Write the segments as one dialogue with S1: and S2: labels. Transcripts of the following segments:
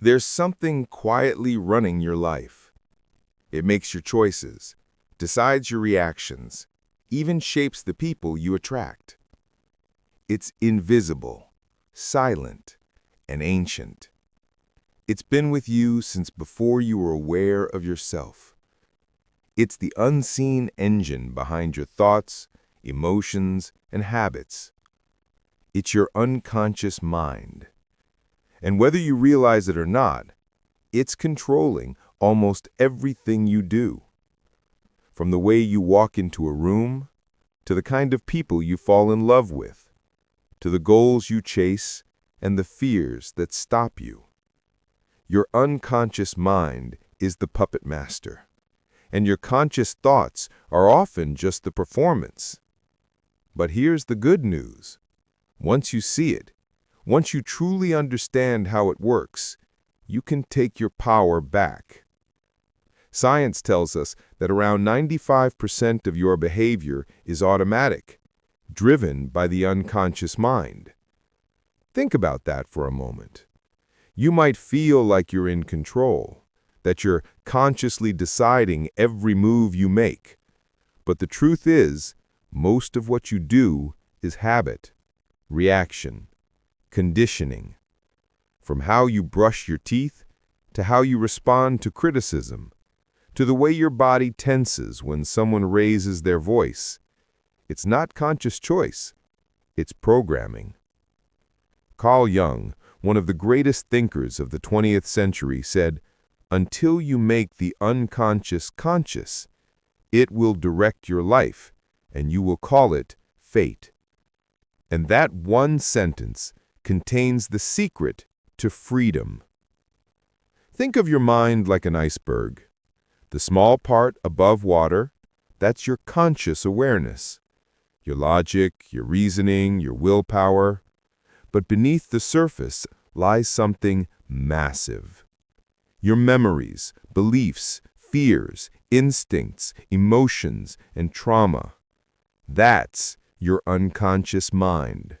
S1: There's something quietly running your life. It makes your choices, decides your reactions, even shapes the people you attract. It's invisible, silent, and ancient. It's been with you since before you were aware of yourself. It's the unseen engine behind your thoughts, emotions, and habits. It's your unconscious mind. And whether you realize it or not, it's controlling almost everything you do. From the way you walk into a room, to the kind of people you fall in love with, to the goals you chase and the fears that stop you. Your unconscious mind is the puppet master, and your conscious thoughts are often just the performance. But here's the good news. Once you see it, once you truly understand how it works, you can take your power back. Science tells us that around 95% of your behavior is automatic, driven by the unconscious mind. Think about that for a moment. You might feel like you're in control, that you're consciously deciding every move you make. But the truth is, most of what you do is habit, reaction, conditioning. From how you brush your teeth, to how you respond to criticism, to the way your body tenses when someone raises their voice. It's not conscious choice, it's programming. Carl Jung, one of the greatest thinkers of the 20th century, said, "Until you make the unconscious conscious, it will direct your life, and you will call it fate." And that one sentence contains the secret to freedom. Think of your mind like an iceberg. The small part above water, that's your conscious awareness, your logic, your reasoning, your willpower. But beneath the surface lies something massive. Your memories, beliefs, fears, instincts, emotions, and trauma. That's your unconscious mind.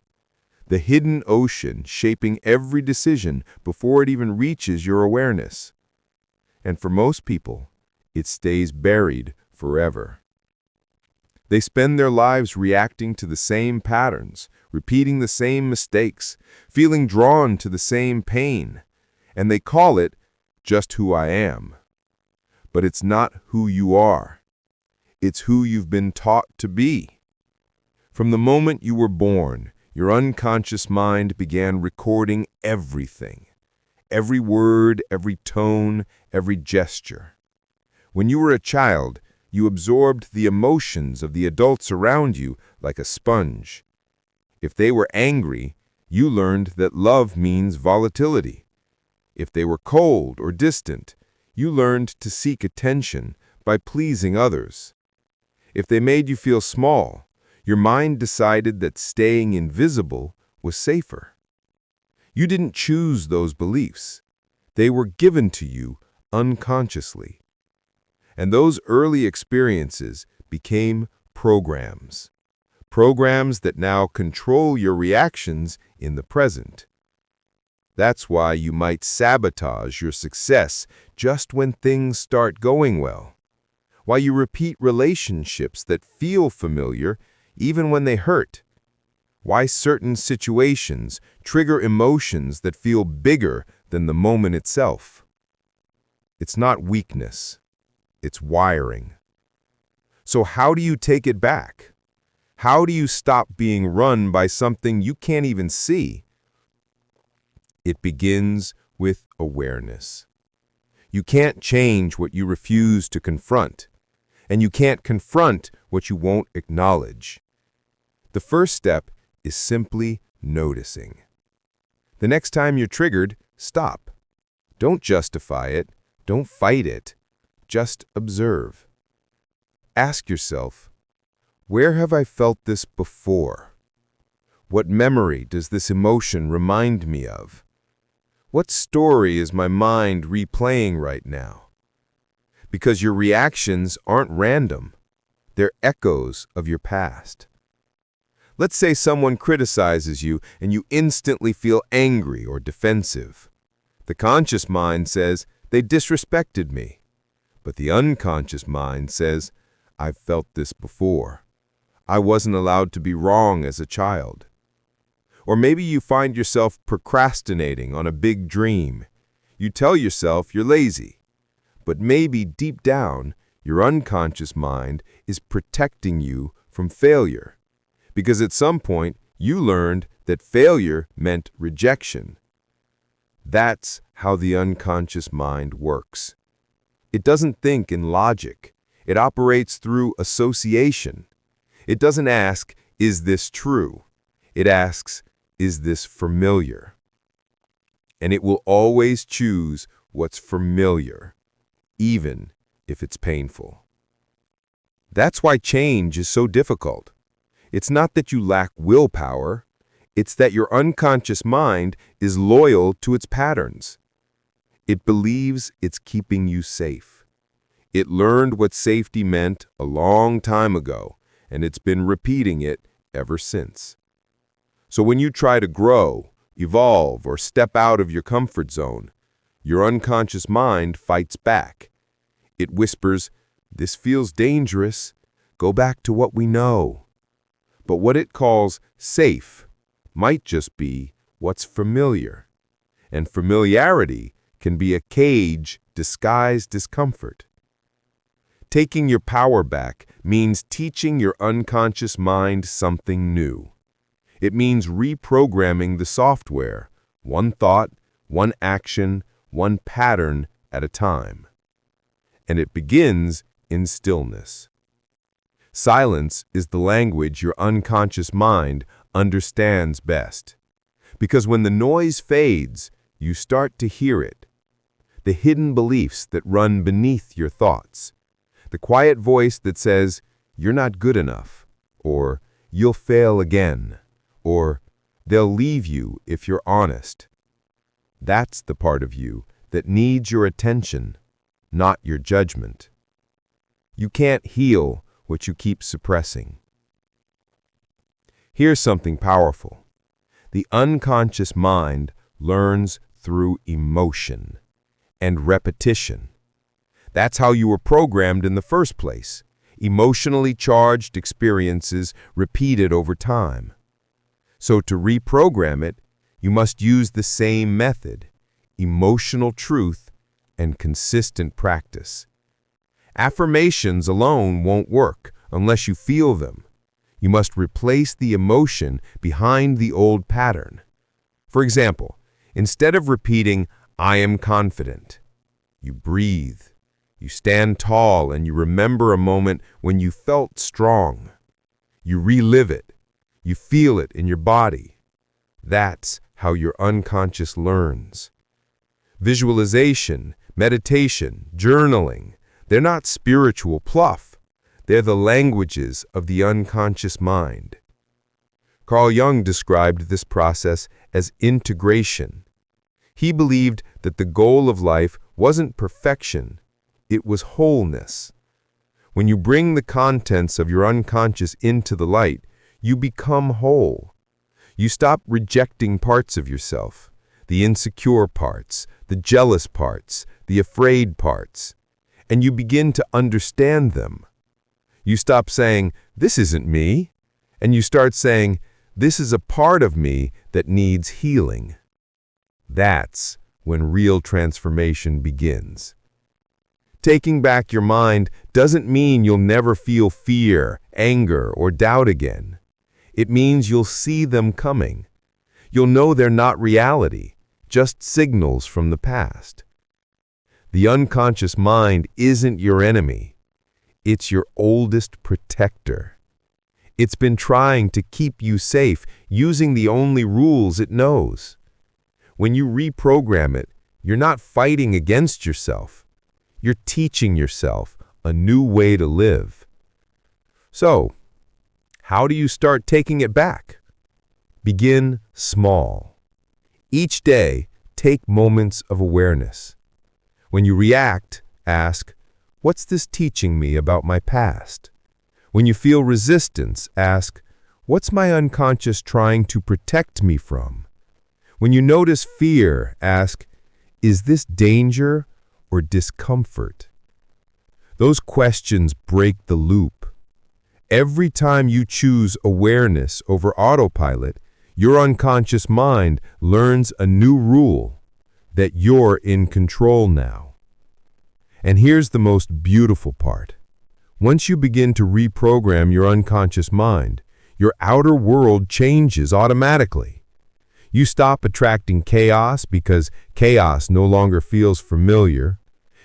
S1: The hidden ocean shaping every decision before it even reaches your awareness. And for most people, it stays buried forever. They spend their lives reacting to the same patterns, repeating the same mistakes, feeling drawn to the same pain, and they call it just who I am. But it's not who you are. It's who you've been taught to be. From the moment you were born, your unconscious mind began recording everything. Every word, every tone, every gesture. When you were a child, you absorbed the emotions of the adults around you like a sponge. If they were angry, you learned that love means volatility. If they were cold or distant, you learned to seek attention by pleasing others. If they made you feel small, your mind decided that staying invisible was safer. You didn't choose those beliefs. They were given to you unconsciously. And those early experiences became programs. Programs that now control your reactions in the present. That's why you might sabotage your success just when things start going well. Why you repeat relationships that feel familiar even when they hurt. Why certain situations trigger emotions that feel bigger than the moment itself. It's not weakness. It's wiring. So how do you take it back? How do you stop being run by something you can't even see? It begins with awareness. You can't change what you refuse to confront, and you can't confront what you won't acknowledge. The first step is simply noticing. The next time you're triggered, stop. Don't justify it. Don't fight it. Just observe. Ask yourself, where have I felt this before? What memory does this emotion remind me of? What story is my mind replaying right now? Because your reactions aren't random. They're echoes of your past. Let's say someone criticizes you and you instantly feel angry or defensive. The conscious mind says, they disrespected me. But the unconscious mind says, I've felt this before. I wasn't allowed to be wrong as a child. Or maybe you find yourself procrastinating on a big dream. You tell yourself you're lazy. But maybe deep down, your unconscious mind is protecting you from failure. Because at some point, you learned that failure meant rejection. That's how the unconscious mind works. It doesn't think in logic. It operates through association. It doesn't ask, is this true? It asks, is this familiar? And it will always choose what's familiar, even if it's painful. That's why change is so difficult. It's not that you lack willpower. It's that your unconscious mind is loyal to its patterns. It believes it's keeping you safe. It learned what safety meant a long time ago, and it's been repeating it ever since. So when you try to grow, evolve, or step out of your comfort zone, your unconscious mind fights back. It whispers, "This feels dangerous. Go back to what we know." But what it calls safe might just be what's familiar. And familiarity can be a cage disguised discomfort. Taking your power back means teaching your unconscious mind something new. It means reprogramming the software, one thought, one action, one pattern at a time. And it begins in stillness. Silence is the language your unconscious mind understands best. Because when the noise fades, you start to hear it. The hidden beliefs that run beneath your thoughts. The quiet voice that says, "You're not good enough," or "You'll fail again," or "They'll leave you if you're honest." That's the part of you that needs your attention, not your judgment. You can't heal what you keep suppressing. Here's something powerful. The unconscious mind learns through emotion and repetition. That's how you were programmed in the first place. Emotionally charged experiences repeated over time. So to reprogram it, you must use the same method, emotional truth and consistent practice. Affirmations alone won't work unless you feel them. You must replace the emotion behind the old pattern. For example, instead of repeating, "I am confident," you breathe. You stand tall and you remember a moment when you felt strong. You relive it. You feel it in your body. That's how your unconscious learns. Visualization, meditation, journaling, they're not spiritual pluff. They're the languages of the unconscious mind. Carl Jung described this process as integration. He believed that the goal of life wasn't perfection, it was wholeness. When you bring the contents of your unconscious into the light, you become whole. You stop rejecting parts of yourself, the insecure parts, the jealous parts, the afraid parts, and you begin to understand them. You stop saying, "This isn't me," and you start saying, "This is a part of me that needs healing." That's when real transformation begins. Taking back your mind doesn't mean you'll never feel fear, anger, or doubt again. It means you'll see them coming. You'll know they're not reality, just signals from the past. The unconscious mind isn't your enemy. It's your oldest protector. It's been trying to keep you safe using the only rules it knows. When you reprogram it, you're not fighting against yourself. You're teaching yourself a new way to live. So, how do you start taking it back? Begin small. Each day, take moments of awareness. When you react, ask, "What's this teaching me about my past?" When you feel resistance, ask, "What's my unconscious trying to protect me from?" When you notice fear, ask, Is this danger or discomfort? Those questions break the loop. Every time you choose awareness over autopilot, your unconscious mind learns a new rule, that you're in control now. And here's the most beautiful part. Once you begin to reprogram your unconscious mind, your outer world changes automatically. You stop attracting chaos because chaos no longer feels familiar.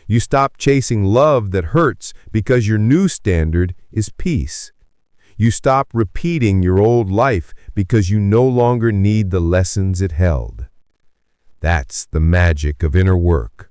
S1: You stop chasing love that hurts because your new standard is peace. You stop repeating your old life because you no longer need the lessons it held. That's the magic of inner work.